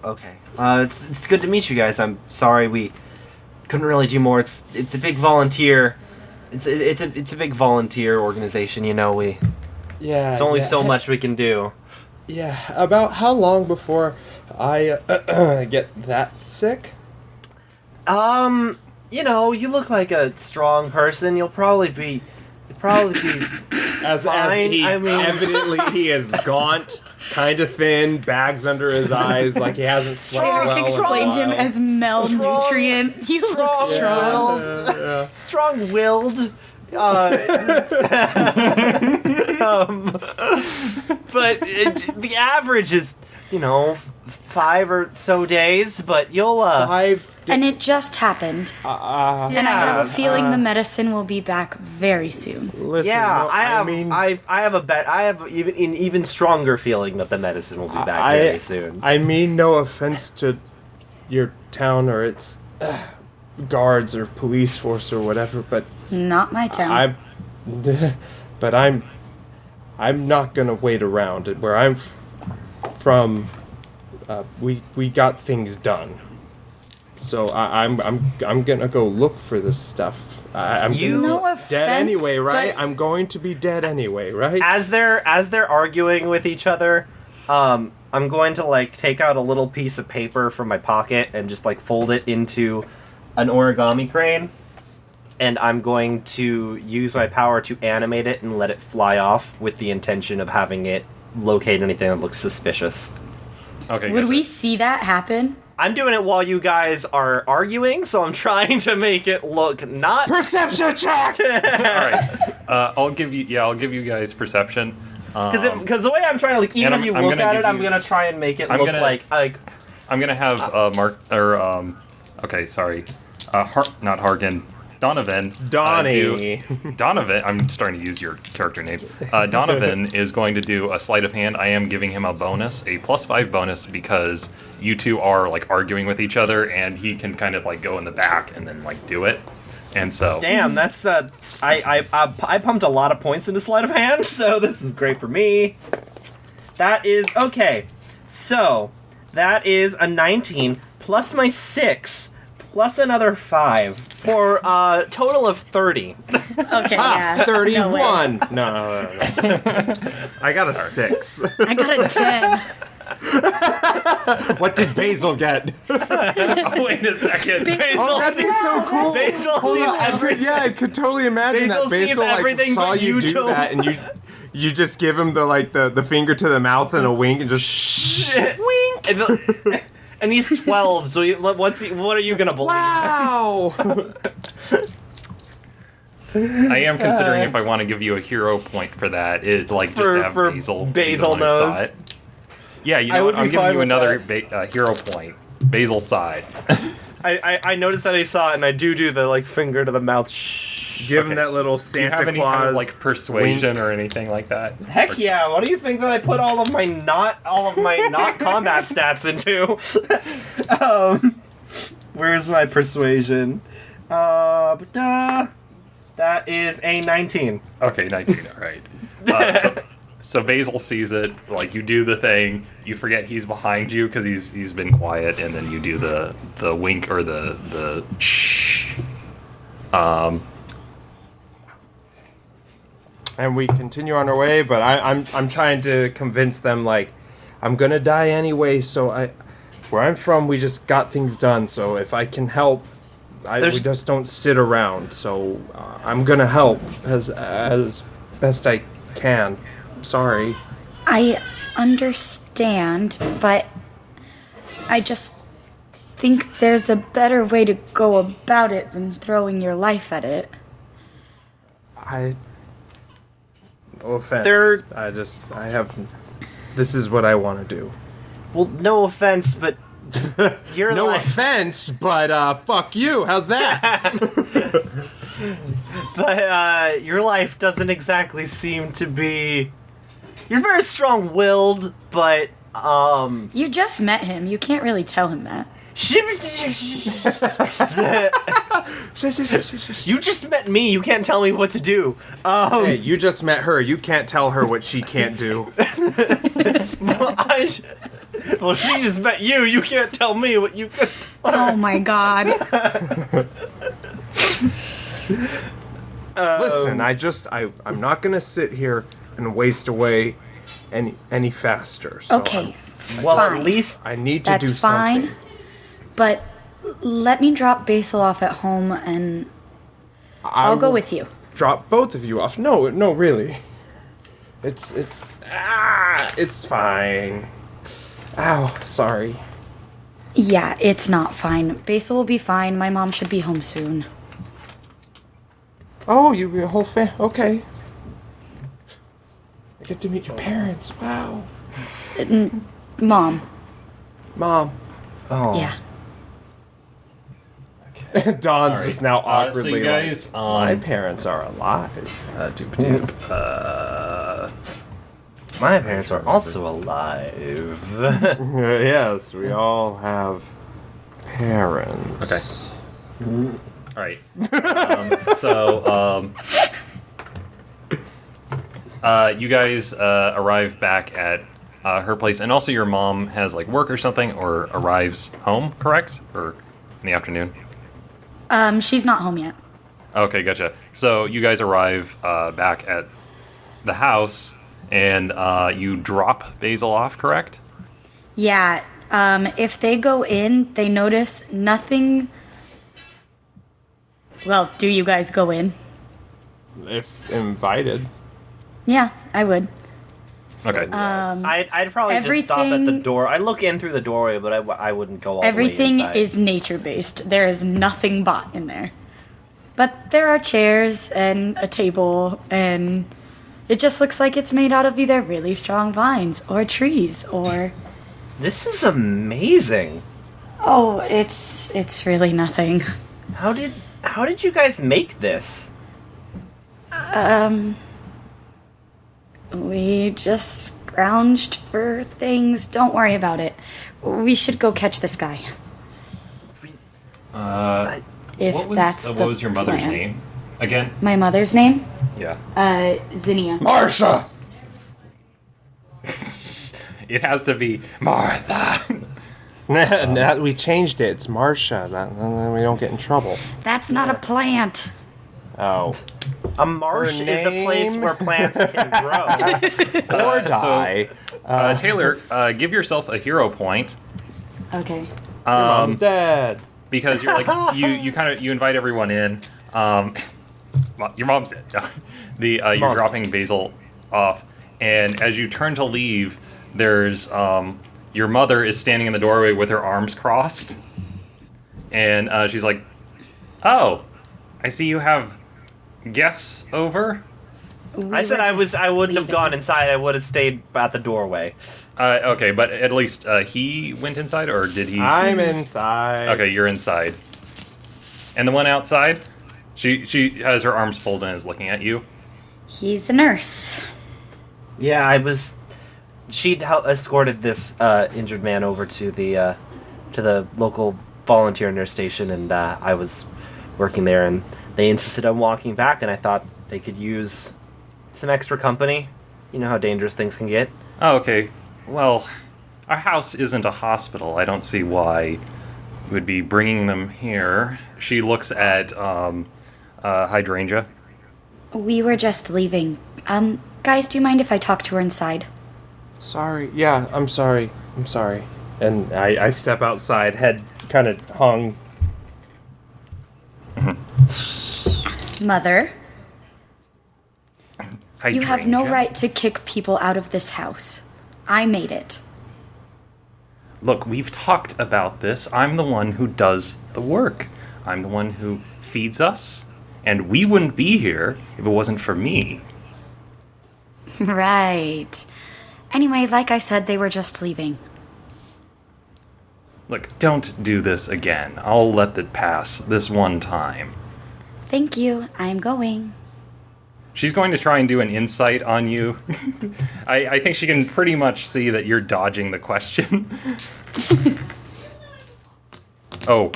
Okay. It's good to meet you guys. I'm sorry we couldn't really do more. It's a big volunteer. It's a big volunteer organization. Yeah. There's only so much we can do. Yeah. About how long before I get that sick? You look like a strong person. You'll probably be As he evidently he is gaunt, kind of thin, bags under his eyes, like he hasn't slept well. Eric explained him as malnutrient. You look strong. Yeah. Strong-willed. But the average is, 5 or so days. But you'll 5. And it just happened. And I have a feeling the medicine will be back very soon. Listen, yeah, no, I have an even stronger feeling that the medicine will be back very soon. I mean, no offense to your town or its guards or police force or whatever, but not my town. I'm not gonna wait around. Where I'm from, we got things done. So I'm gonna go look for this stuff. I'm no offense, dead anyway, right? but- I'm going to be dead anyway, right? As they're arguing with each other, I'm going to take out a little piece of paper from my pocket and just fold it into an origami crane, and I'm going to use my power to animate it and let it fly off with the intention of having it locate anything that looks suspicious. Okay. Would we see that happen? I'm doing it while you guys are arguing, so I'm trying to make it look not... Perception check! Alright. I'll give you guys perception. Because the way I'm trying to, even if you look at it, I'm going to try and make it look like... I'm going to have not Harken. Donnovan. Donnovan. I'm starting to use your character names. Donnovan is going to do a sleight of hand. I am giving him a bonus, a +5 bonus, because you two are arguing with each other, and he can kind of go in the back and then do it. And so. Damn, that's I pumped a lot of points into sleight of hand, so this is great for me. That is okay. So that is a 19 plus my 6. Plus another 5 for a total of 30. Okay, yeah. 31. No. I got a 6. I got a 10. What did Basil get? Oh, wait a second. Basil that'd be so cool. Basil sees everything. Yeah, I could totally imagine Basil that Basil everything saw but you do don't. that, and you just give him the finger to the mouth and a wink, and just wink. And he's 12, so what are you gonna believe? Wow! I am considering if I want to give you a hero point for that. Just to have Basil. Basil even though I saw knows. it. Yeah, I'm giving you another hero point. Basil's side. I noticed that I saw it, and I do the finger to the mouth. Shh. Give him that little Santa Do you have any Claus kind of, persuasion wink. or anything like that? Heck yeah! What do you think that I put all of my not combat stats into? Where's my persuasion? That is a 19. Okay, 19. All right. So Basil sees it. You do the thing. You forget he's behind you because he's been quiet, and then you do the wink or the shh. And we continue on our way, but I'm trying to convince them I'm gonna die anyway. So where I'm from, we just got things done. So if I can help, we just don't sit around. So I'm gonna help as best I can. Sorry. I understand, but I just think there's a better way to go about it than throwing your life at it. No offense. This is what I want to do. Well, no offense, but you're no offense, but fuck you. How's that? But your life doesn't exactly seem to be. You're very strong-willed, but You just met him. You can't really tell him that. You just met me. You can't tell me what to do. Hey, you just met her. You can't tell her what she can't do. Well, Well, she just met you. You can't tell me what you could tell her. Oh my god. Listen, I'm not gonna sit here and waste away any faster. So Okay. Well, fine. at least I need to That's do fine. something. But let me drop Basil off at home and I'll go will with you. Drop both of you off. No, really. It's fine. Ow, sorry. Yeah, it's not fine. Basil will be fine. My mom should be home soon. Oh, your whole okay. I get to meet your parents. Wow. Mom. Mom. Oh. Yeah. Don's just now awkwardly so you guys, like, my parents are alive. My parents are also alive. Yes, we all have parents. Okay. All right. You guys arrive back at her place, and also your mom has like work or something, or arrives home, correct? Or in the afternoon? She's not home yet. Okay, gotcha. So you guys arrive back at the house, and you drop Basil off, correct? Yeah, if they go in, they notice nothing. Well, do you guys go in? If invited. Yeah, I would. Okay. I'd probably just stop at the Everything- door. I'd look in through the doorway, but I wouldn't go all the way Everything inside. is nature-based. There is nothing bought in there. But there are chairs and a table, and it just looks like it's made out of either really strong vines or trees or... This is amazing. Oh, it's really nothing. How did you guys make this? We just scrounged for things. Don't worry about it. We should go catch this guy. If that's what the was your mother's plan. name again? My mother's name? Yeah. Zinnia. Marsha! It has to be Martha. We changed it. It's Marsha. Then we don't get in trouble. That's not a plant. Oh. A marsh Her is a place name? where plants can grow. Or die. Taylor, give yourself a hero point Okay. Your mom's dead. because you're like you invite everyone in. Well, your mom's dead. You're Mom's dropping Basil off, and as you turn to leave, there's your mother is standing in the doorway with her arms crossed, and she's like, "Oh, I see you have guests over." I said I wouldn't have gone inside. I would have stayed at the doorway. Okay, but at least he went inside, or did he? I'm inside. Okay, you're inside. And the one outside, she has her arms folded and is looking at you. He's a nurse. Yeah, she'd escorted this injured man over to the local volunteer nurse station, and I was working there, and they insisted on walking back, and I thought they could use some extra company. You know how dangerous things can get. Oh, okay. Well, our house isn't a hospital. I don't see why you would be bringing them here. She looks at Hydrangea. We were just leaving. Guys, do you mind if I talk to her inside? Sorry. Yeah, I'm sorry. And I step outside, head kind of hung. Mother, you have no Hydrangea. right to kick people out of this house. I made it. Look, we've talked about this. I'm the one who does the work. I'm the one who feeds us, and we wouldn't be here if it wasn't for me. Right. Anyway, like I said, they were just leaving. Look, don't do this again. I'll let it pass this one time. Thank you. I'm going. She's going to try and do an insight on you. I think she can pretty much see that you're dodging the question. Oh.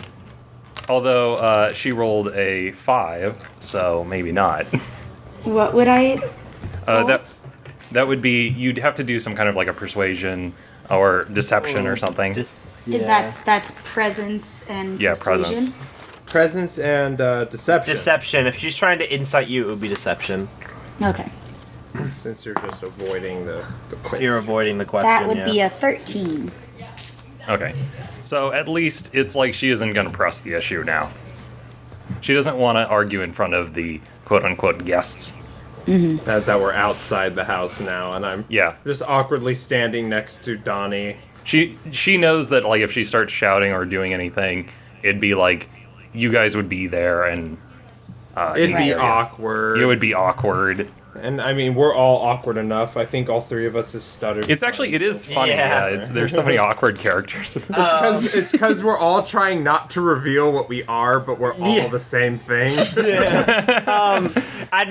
Although she rolled a 5, so maybe not. What would I... That would be, you'd have to do some kind of like a persuasion or deception or something. Is that's presence and persuasion? Presence and deception. Deception. If she's trying to insight you, it would be deception. Okay. Since you're just avoiding the question. You're avoiding the question. That would be a 13. Okay. So at least it's like she isn't going to press the issue now. She doesn't want to argue in front of the quote-unquote guests. Mm-hmm. That we're outside the house now, and I'm just awkwardly standing next to Donnie. She knows that like if she starts shouting or doing anything, it'd be like you guys would be there and it'd be awkward. It would be awkward. And I mean, we're all awkward enough. I think all three of us has stuttered. It is funny. Yeah, there's so many awkward characters. It's because we're all trying not to reveal what we are, but we're all the same thing. I'm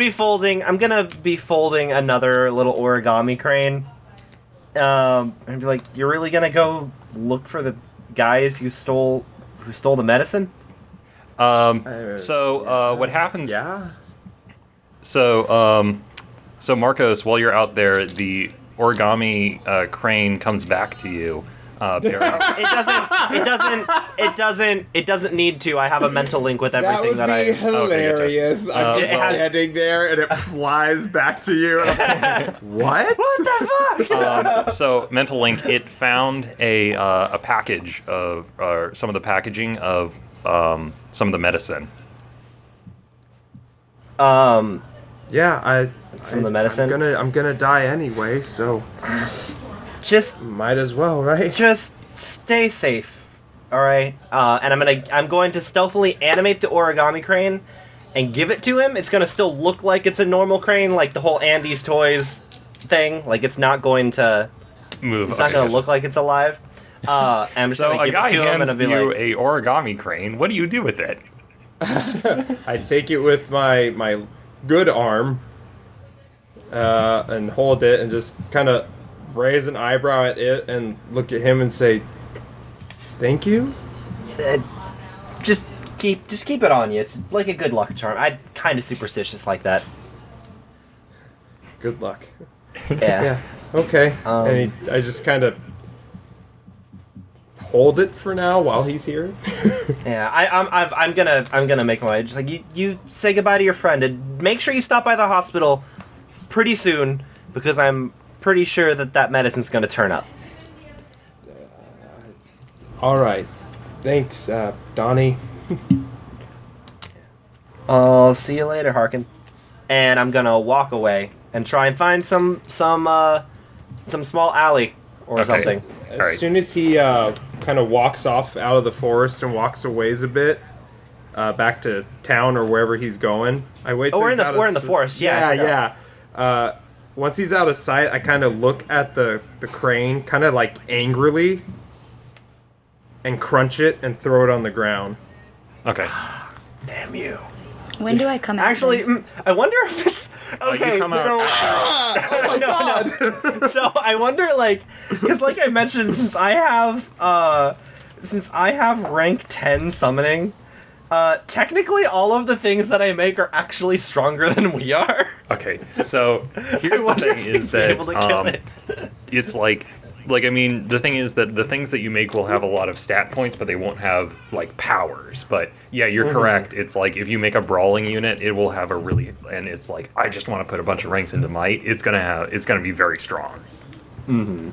gonna be folding another little origami crane. And be like, you're really gonna go look for the guys who stole the medicine? What happens? Yeah. So Marcos, while you're out there, the origami crane comes back to you. It doesn't need to. I have a mental link with everything that would be hilarious. Okay, I'm just standing there and it flies back to you. What? What the fuck? So mental link, it found a package of some of the packaging of some of the medicine. Yeah, some of the medicine. I'm gonna die anyway, so just might as well, right? Just stay safe, all right? And I'm going to stealthily animate the origami crane and give it to him. It's gonna still look like it's a normal crane, like the whole Andy's Toys thing. Like it's not going to move. It's not gonna look like it's alive. And I'm just gonna give it to him and I'll be like, a origami crane. What do you do with it? I take it with my good arm and hold it and just kind of raise an eyebrow at it and look at him and say, "Thank you." Just keep it on you. It's like a good luck charm. I'm kind of superstitious like that. Good luck. Yeah. Okay. And I just kind of hold it for now while he's here. Yeah, I'm gonna make my way. Just like you say goodbye to your friend and make sure you stop by the hospital pretty soon because I'm pretty sure that medicine's gonna turn up. All right, thanks, Donnie. I'll see you later, Harken. And I'm gonna walk away and try and find some small alley or something. As soon as he kind of walks off out of the forest and walks a ways a bit, back to town or wherever he's going, I wait. We're in the forest. Yeah. Once he's out of sight, I kind of look at the crane, kind of like angrily, and crunch it and throw it on the ground. Okay. Damn you. When do I come out? Actually, I wonder if it's okay. You come out. Oh my god! So I wonder, like, because like I mentioned, since I have rank 10 summoning, technically all of the things that I make are actually stronger than we are. Okay, so here's the thing: is that it's like I mean, the thing is that the things that you make will have a lot of stat points, but they won't have like powers. But yeah, you're correct. It's like if you make a brawling unit, it will have and it's like I just want to put a bunch of ranks into might. It's gonna be very strong. Mm-hmm.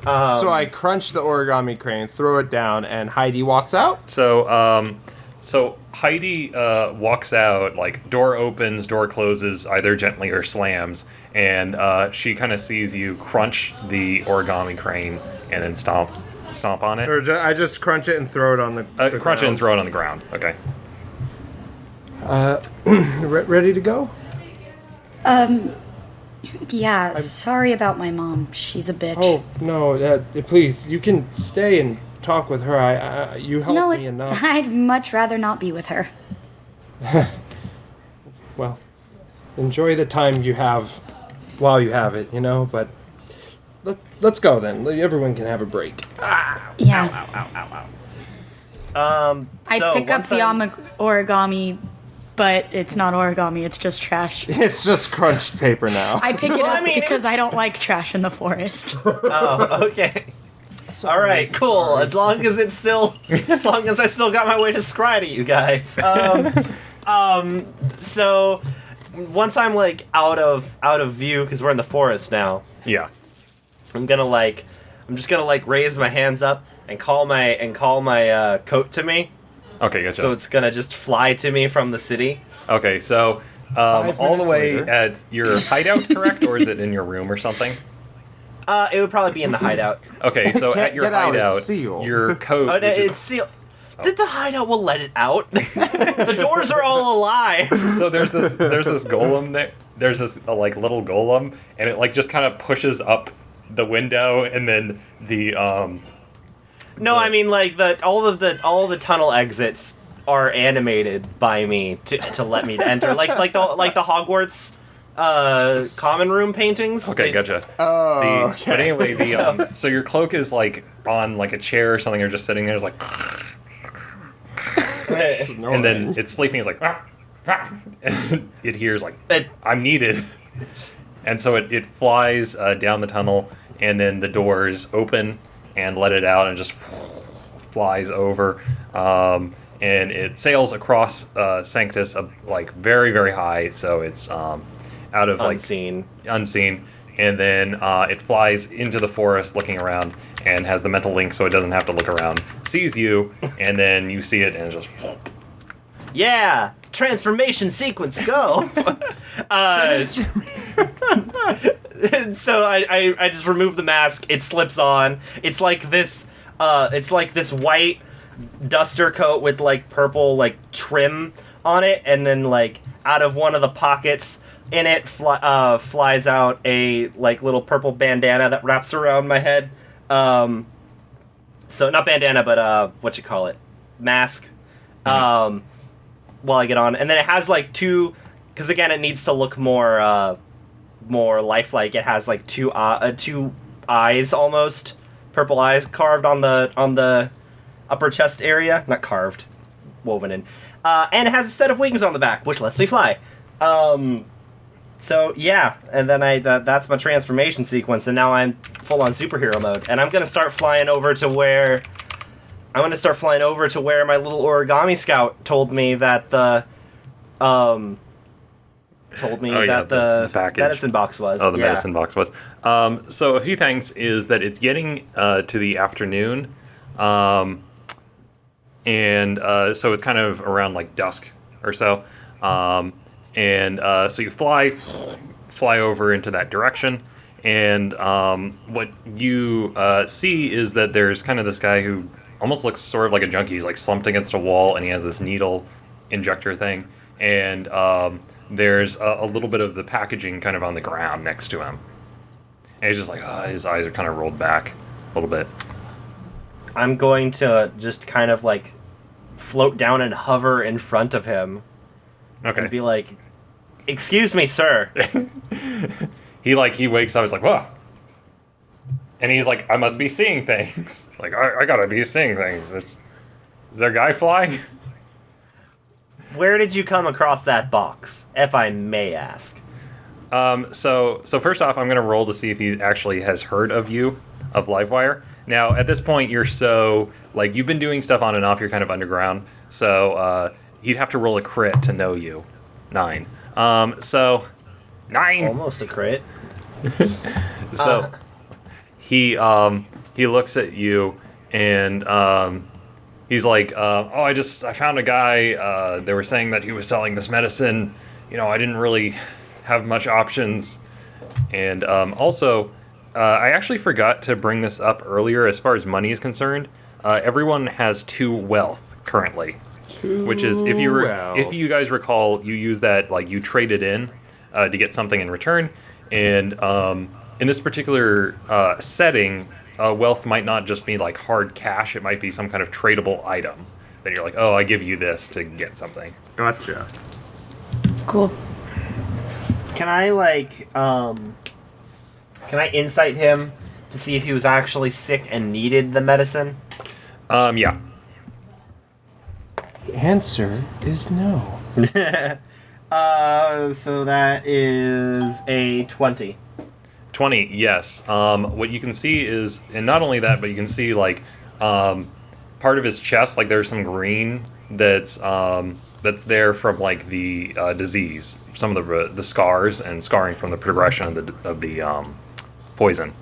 So I crunch the origami crane, throw it down, and Heidi walks out. So Heidi walks out, like door opens, door closes, either gently or slams, and she kind of sees you crunch the origami crane and then stomp on it. Or I just crunch it and throw it on the crunch ground. it and throw it on the ground. Okay. Ready to go? Yeah, sorry about my mom. She's a bitch. Oh, no, please, you can stay and talk with her. You helped me enough. I'd much rather not be with her. Well, enjoy the time you have while you have it, but let's go then. Everyone can have a break. Yeah. Ow. I pick up the origami but it's not origami, it's just trash. It's just crunched paper now. I pick it up because I don't like trash in the forest. Oh, okay. All right, cool. Sorry. As long as I still got my way to scry to you guys. So once I'm like out of view because we're in the forest now. Yeah. I'm just gonna raise my hands up and call my coat to me. Okay, gotcha. So it's gonna just fly to me from the city. Okay, so all the way at your hideout, correct, or is it in your room or something? It would probably be in the hideout. Okay, so at your hideout, your coat. It's sealed. The hideout will let it out. The doors are all alive. So there's this golem there. There's this little golem, and it just kind of pushes up the window, and then the No, I mean all the tunnel exits are animated by me to let me enter, like the Hogwarts common room paintings. Okay, gotcha. Oh, okay. But anyway, so your cloak is on a chair or something, or just sitting there, is and then it's sleeping. It's and it hears I'm needed, and so it flies down the tunnel, and then the doors open and let it out, and just flies over, and it sails across Sanctus, very, very high, so it's out of unseen, and then it flies into the forest, looking around, and has the mental link, so it doesn't have to look around. Sees you, and then you see it, and it just. Yeah, transformation sequence, go. So I just remove the mask. It slips on. It's like this white duster coat with purple trim on it, and then out of one of the pockets in it flies out a little purple bandana that wraps around my head. So not bandana, but mask. While I get on, and then it has two, because again it needs to look more lifelike. It has two eyes, almost purple eyes, carved on the upper chest area, not carved, woven in, and it has a set of wings on the back, which lets me fly. So yeah, and then that's my transformation sequence, and now I'm full on superhero mode, and I'm gonna start flying over to where my little origami scout told me that the package. Medicine box was. Oh, the medicine box was. So a few things is that it's getting to the afternoon, and so it's kind of around dusk or so, and so you fly over into that direction, and what you see is that there's kind of this guy who almost looks sort of like a junkie. He's slumped against a wall, and he has this needle injector thing, and there's a little bit of the packaging kind of on the ground next to him, and he's just his eyes are kind of rolled back a little bit. I'm going to just kind of float down and hover in front of him. Okay. And be "Excuse me, sir." He wakes up. He's whoa. And he's I must be seeing things. I gotta be seeing things. Is there a guy flying? Where did you come across that box, if I may ask? So first off, I'm gonna roll to see if he actually has heard of you, of Livewire. Now, at this point, you're so you've been doing stuff on and off. You're kind of underground, so he'd have to roll a crit to know you. 9. So 9. Almost a crit. So. He looks at you, and he's I found a guy. They were saying that he was selling this medicine. I didn't really have much options, and also I actually forgot to bring this up earlier. As far as money is concerned, everyone has 2 wealth currently, which is if you guys recall, you use that you trade it in to get something in return, and in this particular setting, wealth might not just be hard cash. It might be some kind of tradable item. Then you're oh, I give you this to get something. Gotcha. Cool. Can I insight him to see if he was actually sick and needed the medicine? Yeah. The answer is no. So that is a 20. 20, yes. What you can see is, and not only that, but you can see like part of his chest, like there's some green that's there from like the disease, some of the scars and scarring from the progression of the poison.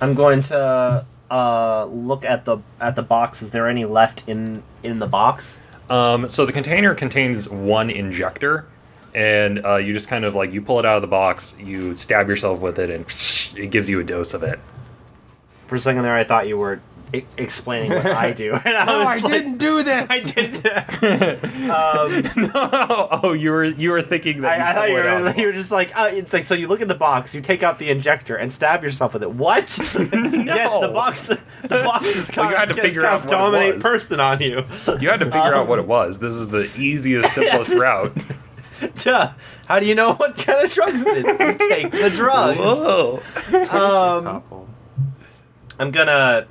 I'm going to look at the box. Is there any left in the box? So the container contains one injector, and you just kind of like, you pull it out of the box, you stab yourself with it, and it gives you a dose of it. For a second there, I thought you were explaining what I do. And I didn't do this. I didn't. No. Oh, you were thinking that. I thought you were just like, it's like, so you look at the box, you take out the injector, and stab yourself with it. What? No. Yes, the box is Well, you had to figure out what it dominate was. person on you. You had to figure out what it was. This is the easiest, simplest route. Duh. How do you know what kind of drugs it is? You take the drugs. Whoa. I'm gonna,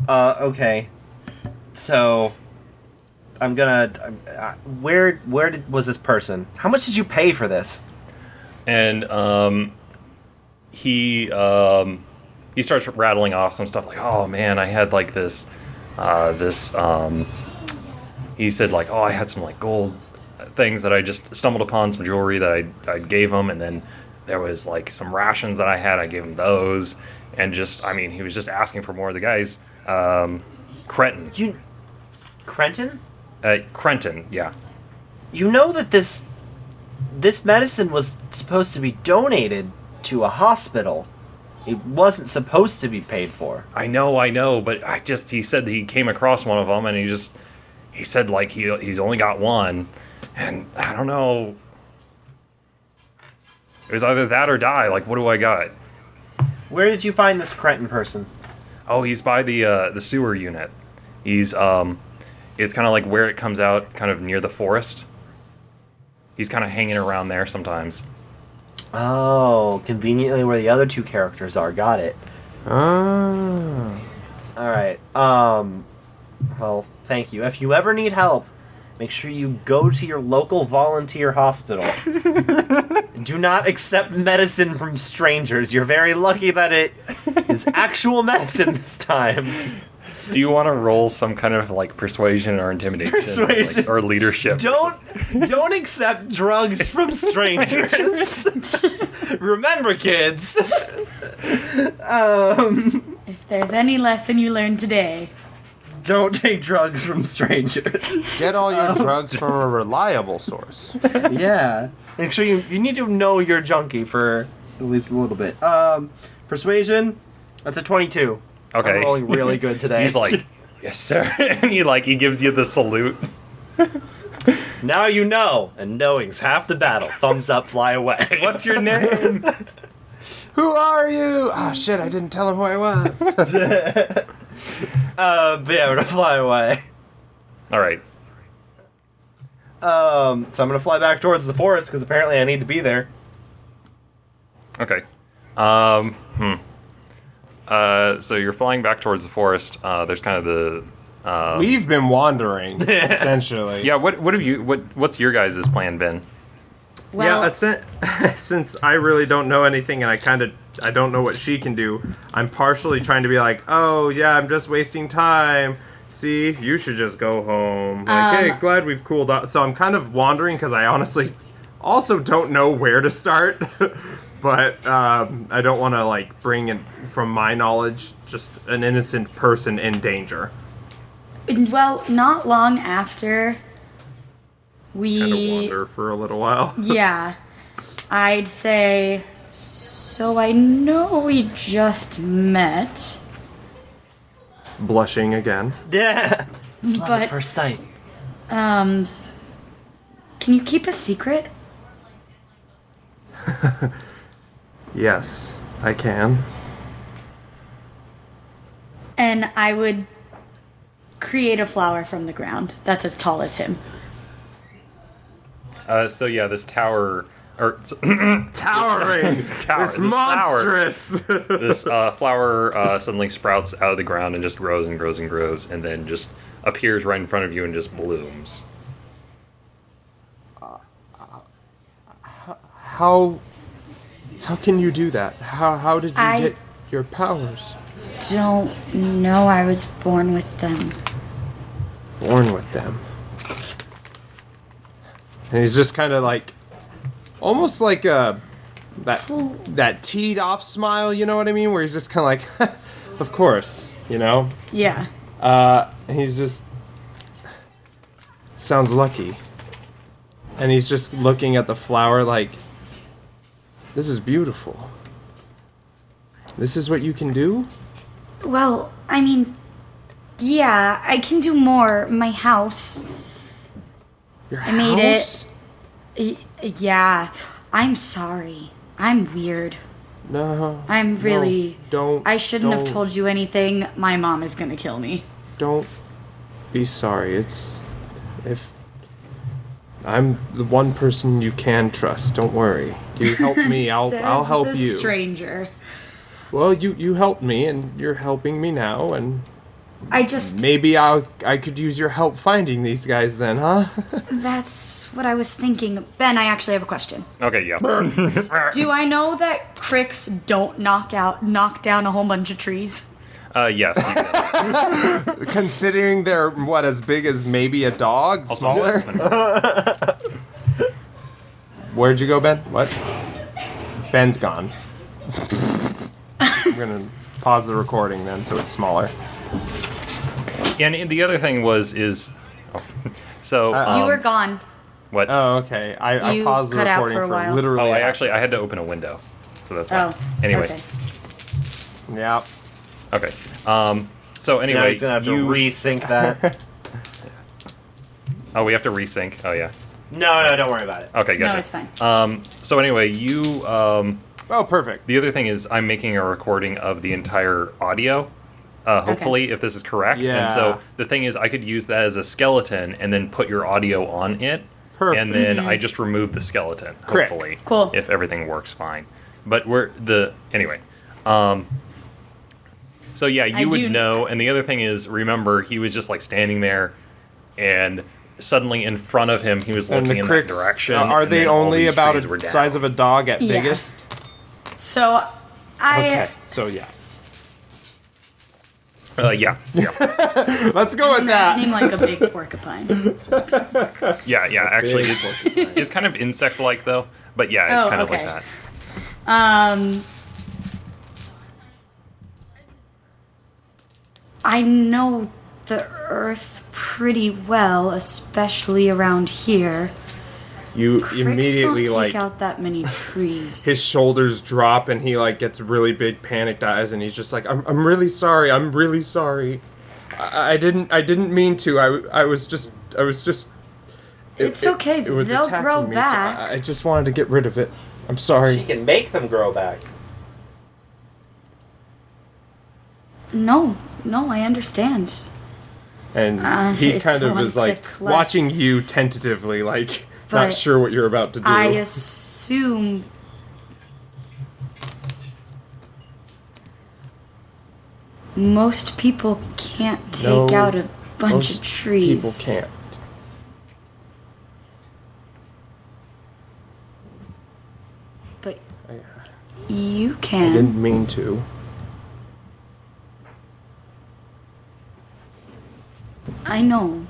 okay. So, I'm gonna, where was this person? How much did you pay for this? And he starts rattling off some stuff like, oh man, I had like this he said like, oh, I had some like gold things that I just stumbled upon, some jewelry that I gave him, and then there was like some rations that I had, I gave him those, and just, I mean, he was just asking for more. The guy's Crenton. Crenton? Crenton, yeah. You know that this medicine was supposed to be donated to a hospital. It wasn't supposed to be paid for. I know, but he said that he came across one of them, and he said like he's only got one, and I don't know. It was either that or die. Like, what do I got? Where did you find this Crenton person? Oh, he's by the sewer unit. He's it's kind of like where it comes out, kind of near the forest. He's kind of hanging around there sometimes. Oh, conveniently where the other two characters are. Got it. Oh. All right. Well, thank you. If you ever need help, make sure you go to your local volunteer hospital. Do not accept medicine from strangers. You're very lucky that it is actual medicine this time. Do you want to roll some kind of like persuasion or intimidation, Persuasion. or leadership? Don't accept drugs from strangers. Remember, kids. If there's any lesson you learned today, don't take drugs from strangers. Get all your drugs from a reliable source. Yeah. Make sure you need to know your junkie for at least a little bit. Persuasion, that's a 22. Okay. I'm rolling really good today. He's like, yes, sir. And he gives you the salute. Now you know, and knowing's half the battle. Thumbs up, fly away. What's your name? Who are you? Ah, shit, I didn't tell him who I was. But yeah, I'm gonna fly away. All right. So I'm gonna fly back towards the forest because apparently I need to be there. Okay. So you're flying back towards the forest. There's kind of the. We've been wandering, essentially. Yeah. What's your guys' plan been? well, Yeah, since I really don't know anything and I don't know what she can do, I'm partially trying to be like, oh, yeah, I'm just wasting time. See, you should just go home. Like, hey, glad we've cooled off. So I'm kind of wandering because I honestly also don't know where to start. But I don't want to, like, bring in, from my knowledge, just an innocent person in danger. well, not long after we Kind of wander for a little while. Yeah, I'd say. So I know we just met, Blushing again. Yeah. It's love at but first sight. can you keep a secret? Yes, I can. And I would create a flower from the ground that's as tall as him. So yeah, this tower Towering! It's monstrous! This flower suddenly sprouts out of the ground and just grows and grows and grows, and then just appears right in front of you and just blooms. How can you do that? How did you get your powers? Don't know. I was born with them. Born with them. And he's just kind of like, almost like that teed off smile, you know what I mean? Where he's just kind of like, of course, you know? Yeah. And he's just, sounds lucky. And he's just looking at the flower like, this is beautiful. This is what you can do? Well, I mean, yeah, I can do more. My house. Your I made house? Yeah. I'm sorry. I'm weird. No. I'm really... No, don't. I shouldn't have don't. told you anything. My mom is gonna kill me. Don't be sorry. If I'm the one person you can trust, don't worry. You help me, I'll help the you. Stranger. Well, you helped me, and you're helping me now, and I just... maybe I could use your help finding these guys then, huh? That's what I was thinking. Ben, I actually have a question. Okay, yeah. Do I know that cricks don't knock down a whole bunch of trees? Yes. You do. Considering they're, what, as big as maybe a dog? Also, Smaller? Where'd you go, Ben? What? Ben's gone. I'm gonna pause the recording then so it's smaller. Yeah, and the other thing is so You were gone. what? Oh, okay. I You paused the cut out recording for a while. literally. Oh, I actually. had to open a window, so that's why. Oh. Anyway, Okay. Yeah. okay. So So now anyway, he's gonna have to resync that. Oh, we have to resync. Oh yeah. No, don't worry about it. Okay, gotcha. No, it's fine. So anyway, you Oh, perfect. the other thing is I'm making a recording of the entire audio. Hopefully, if this is correct. Yeah. And so the thing is, I could use that as a skeleton and then put your audio on it. Perfect. And then I just remove the skeleton. Correct. Hopefully, Cool. if everything works fine. But anyway. So yeah, you would know. And the other thing is, remember, he was just like standing there, and suddenly in front of him, he was And looking the in cricks, that direction. are and they then all only these about trees were a down. size of a dog at Yeah. biggest? So, Okay, so yeah. Yeah. Let's go with that. imagining like a big porcupine. Yeah. Actually, Big it's kind of insect-like though. But yeah, it's Oh, kind of okay. like that. I know the earth pretty well, especially around here. You Cricks immediately don't take like out that many trees. his shoulders drop and he like gets really big panicked eyes and he's just like I'm really sorry. I'm really sorry. I didn't mean to. I was just It's okay. It was They'll attacking grow me, so back. I just wanted to get rid of it. I'm sorry. She can make them grow back. No, I understand. And he it's kind of one is like click less. watching you tentatively, like not But sure what you're about to do. I assume most people can't take No, out a bunch most of trees. People can't. But you I can. didn't mean to. I know.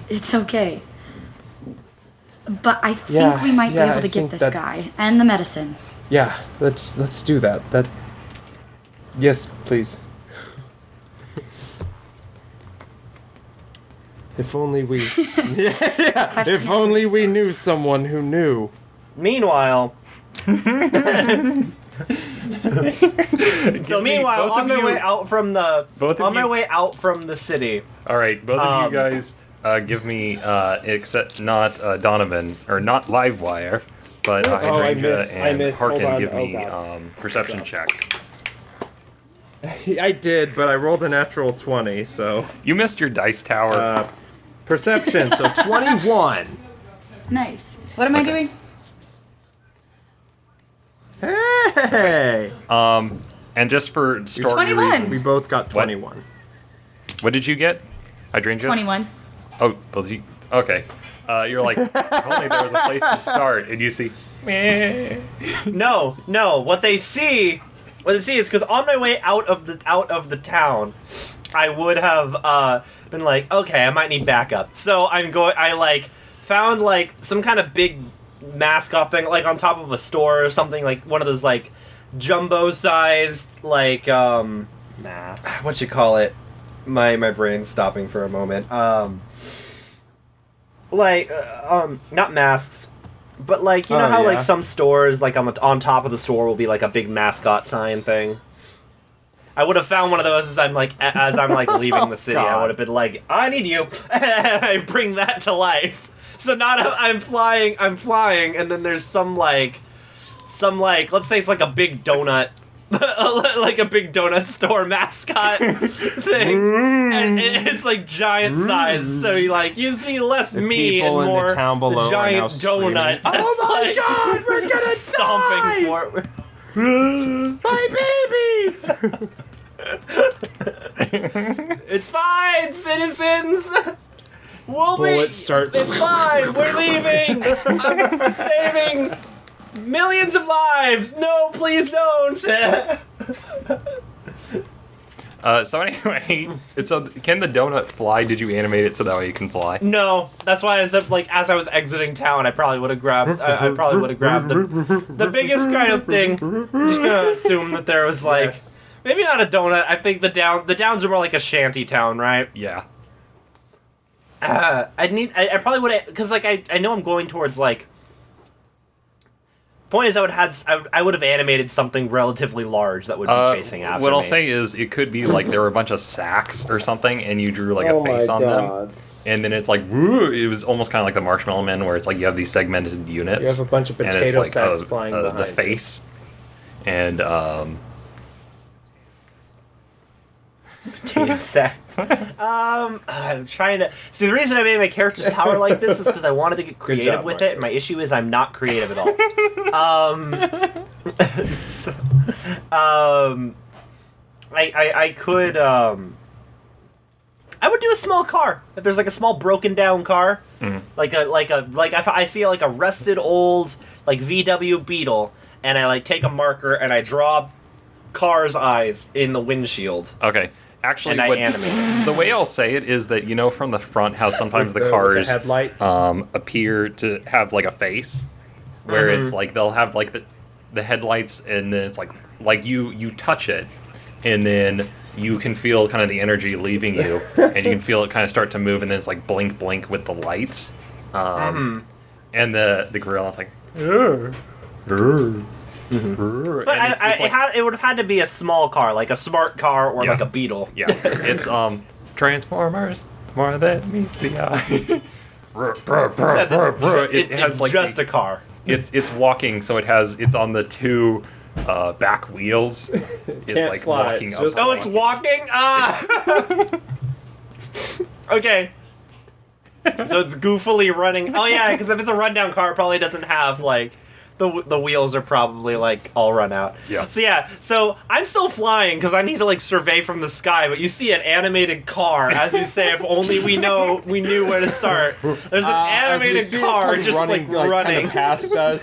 It's okay. But I think Yeah, we might be yeah, able to I get think this that- guy and the medicine. Yeah, let's do that. Yes, please. If only we if only we knew someone who knew. Meanwhile, me meanwhile, both on of my you- way out from the both of on my you- way out from the city. All right, both of you guys give me, except not Donnovan, or not Livewire, but I Hydrangea and missed. Hold Harken on. give me God. perception checks. I did, but I rolled a natural 20, so You missed your dice tower. perception, so 21. Nice. What am I doing? Hey! And just for story 21. reasons, We both got 21. what did you get? Hydrangea? 21. Oh, both you. Okay. You're like, if only there was a place to start, and you see, meh. No. What they see is because on my way out of the town, I would have been like, okay, I might need backup. So I like found like some kind of big mascot thing, like on top of a store or something, like one of those like jumbo-sized like Mask. what you call it? My brain's stopping for a moment. Not masks, but like you know how like some stores like on top of the store will be like a big mascot sign thing. I would have found one of those as I'm like leaving the city. I would have been like, I need you. I bring that to life. So I'm flying, and then there's some like let's say it's like a big donut. Like a big donut store mascot thing, and it's like giant size. So you see less me and people more in the town below giant are now screaming, donut. "Oh my like, God, we're gonna stomping die! for My babies!" It's fine, citizens. Bullets start. It's fine. We're leaving. I'm saving millions of lives. No, please don't. So anyway, so can the donut fly? Did you animate it so that way you can fly? No, that's why I said like as I was exiting town, I probably would have grabbed. I probably would have grabbed the biggest kind of thing. I'm just gonna assume that there was like Yes. maybe not a donut. I think the downs are more like a shanty town, right? Yeah. I probably would have because like I know I'm going towards like. Point is, I would have animated something relatively large that would be chasing after me. What I'll say is, it could be like there were a bunch of sacks or something, and you drew like a face on them, and then it's like woo, it was almost kind of like the Marshmallow Man, where it's like you have these segmented units. You have a bunch of and it's potato like, sacks flying behind the face, and potato sacks. I'm trying to see the reason I made my character's power like this is because I wanted to get creative job, with Marcus. it. And my issue is I'm not creative at all. I could I would do a small car if there's like a small broken down car, like if I see like a rusted old like VW Beetle, and I like take a marker and I draw car's eyes in the windshield. okay. Actually, And I what, animate the way I'll say it is that from the front how sometimes With the the cars headlights? appear to have like a face, where it's like they'll have like the headlights, and then it's like you touch it, and then you can feel kind of the energy leaving you, and you can feel it kind of start to move, and then it's like blink with the lights, and the gorilla is like. But it would have had to be a small car, like a smart car or like a Beetle. Yeah, it's Transformers more than meets the eye. It has like just a car. It's walking, so it's on the two back wheels. It's Can't like fly, walking it's up. just- Oh, it's walking? Ah! Okay. So it's goofily running. Oh yeah, because if it's a rundown car, it probably doesn't have like the wheels are probably like all run out. Yeah. So I'm still flying because I need to like survey from the sky. But you see an animated car, as you say. If only we knew where to start. There's an animated car just like running kinda past us.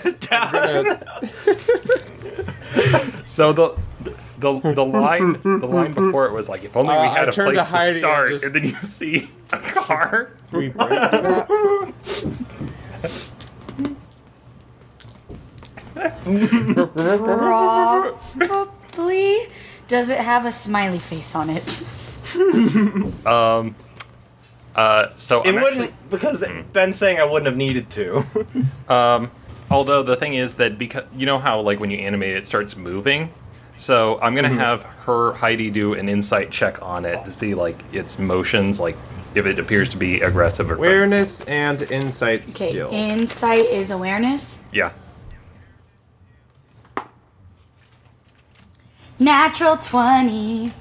So the line before it was like, if only we had a turned place to to hiding start, and and then you see a car. We break that. Probably. Does it have a smiley face on it? So It wouldn't because Ben's saying I wouldn't have needed to. Although the thing is that because you know how like when you animate it starts moving, so I'm gonna have Heidi do an insight check on it to see like its motions, like if it appears to be aggressive or friendly. Awareness and insight Okay, skill. insight is awareness. Yeah. Natural 20.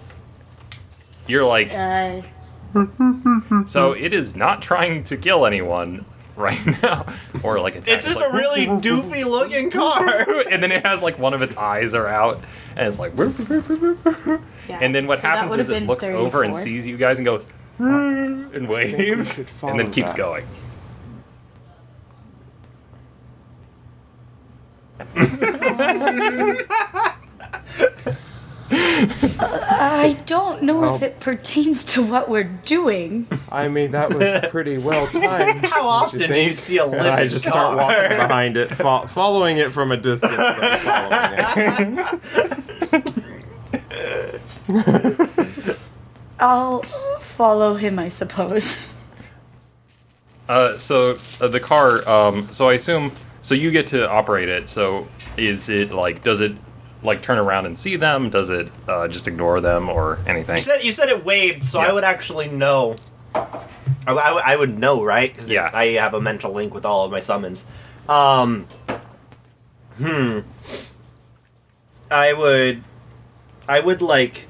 You're like, so it is not trying to kill anyone right now, or like it's just a really doofy looking car, and then it has like one of its eyes are out, and it's like, Yeah, and then what so that happens would've is it been looks over and 34. sees you guys and goes and waves, and then keeps going. I don't know if it pertains to what we're doing. I mean, that was pretty well timed. How often do you see a living And I just start car? walking behind it, following it from a distance. But following it. I'll follow him, I suppose. So the car. So I assume. So you get to operate it. So is it like? Does it like turn around and see them? Does it just ignore them or anything? You said it waved, so I would actually know. I would know, right? 'Cause Yeah. I have a mental link with all of my summons. I would like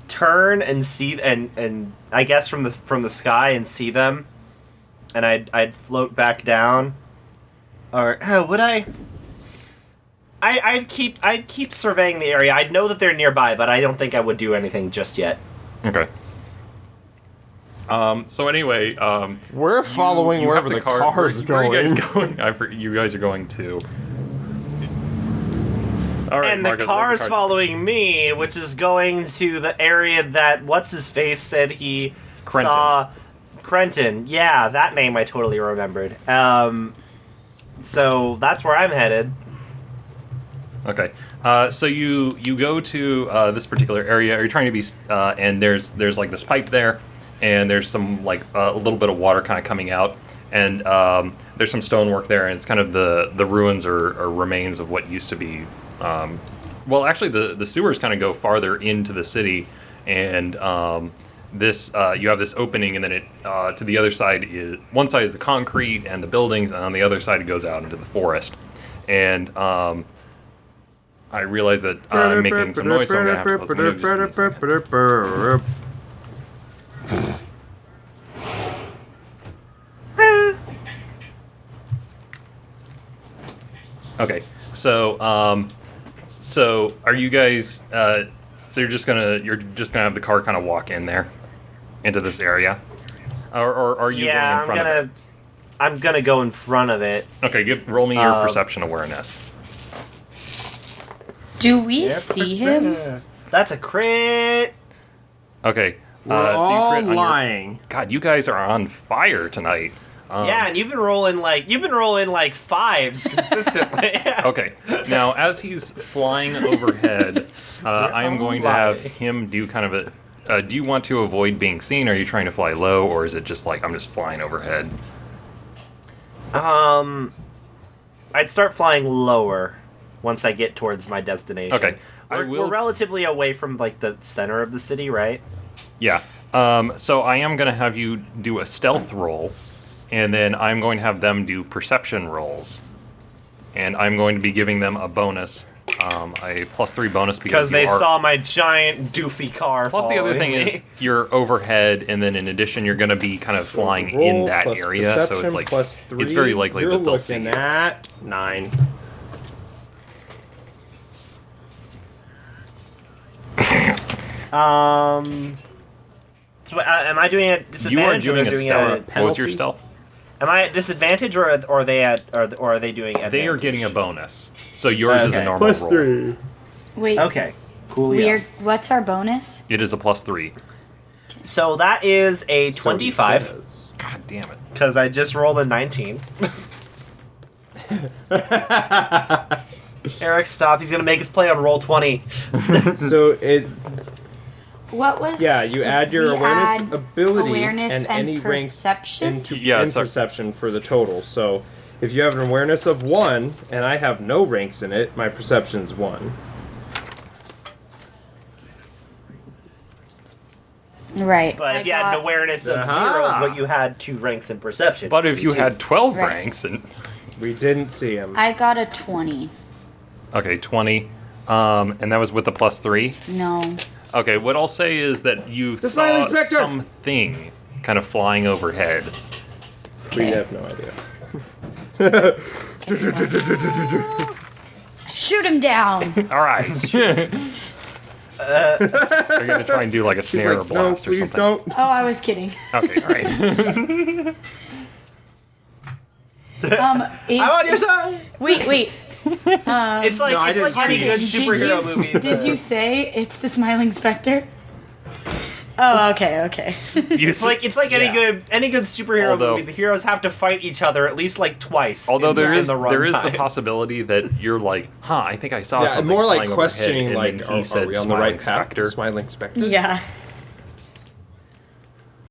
turn and see and I guess from the sky and see them, and I'd float back down, or would I? I'd keep surveying the area. I'd know that they're nearby, but I don't think I would do anything just yet. Okay. So anyway, We're following you wherever have the car's going. Where are you guys going? You guys are going to. All right, And Marcus, the where's car's car? following me, which is going to the area that what's-his-face said he Crenton. saw. Crenton. Yeah, that name I totally remembered. So that's where I'm headed. Okay. So you go to this particular area. You're trying to be, and there's like this pipe there, and there's some like a little bit of water kind of coming out, and there's some stonework there, and it's kind of the ruins or remains of what used to be. Well, actually, the sewers kind of go farther into the city, and this you have this opening, and then it to the other side is one side is the concrete and the buildings, and on the other side it goes out into the forest, and I realize that I'm making some noise, so I'm gonna have to close the window just a second. Okay, so are you guys? So you're just gonna have the car kind of walk in there, into this area, or are you going in front of it? I'm gonna go in front of it. Okay, roll me your perception awareness. Do we see him? That's a crit. Okay, We're so you all crit on your- lying. God, you guys are on fire tonight. Yeah, and you've been rolling like fives consistently. Okay, now as he's flying overhead, I am going to have him do kind of a. Do you want to avoid being seen? Are you trying to fly low, or is it just like I'm just flying overhead? I'd start flying lower once I get towards my destination. Okay, We're relatively away from like the center of the city, right? Yeah. So I am going to have you do a stealth roll, and then I'm going to have them do perception rolls, and I'm going to be giving them a bonus, a +3 bonus because they you are, saw my giant doofy car. Plus, the other thing following is me. you're overhead, and then in addition, you're going to be kind of flying in Roll that plus area. So perception it's like plus 3, it's very likely you're that they'll see looking you. at 9. So, am I doing a You are disadvantage or doing they're a doing stealth. a What was your penalty? stealth? Am I at disadvantage or are they doing advantage? They are getting a bonus. So yours is a Okay. normal roll. Wait, Okay, cool. we're, what's our bonus? It is a +3. So that is a 25 God damn it. because I just rolled a 19. Eric, stop! He's gonna make us play on roll 20. So it, What was? yeah, you add your we awareness, add ability, awareness and any ranks perception? into Yeah, in sorry. perception for the total. So if you have an awareness of 1 and I have no ranks in it, my perception's 1. Right. But if you had an awareness of 0, but you had 2 ranks in perception. But if you too. had 12 Right. ranks and We didn't see him. I got a 20. okay, 20, and that was with the +3. No. Okay, what I'll say is that you The Smiling saw Spectre! something kind of flying overhead. We Okay. have no idea. Shoot him down. All right. They're gonna try and do like a snare like, or blast no, or please something. don't. Oh, I was kidding. Okay, all right. Is, I'm on your side. wait. It's like No, I it's like didn't any see good it. superhero movie. Did you say it's the Smiling Spectre? Oh, okay. It's like Yeah. any good superhero Although- movie. The heroes have to fight each other at least like twice. Although there in is the there is the runtime. possibility that you're like, I think I saw Yeah, something more like flying questioning, overhead, and like, then he are said we on the right Smiling path? Spectre. Smiling Spectre. Yeah.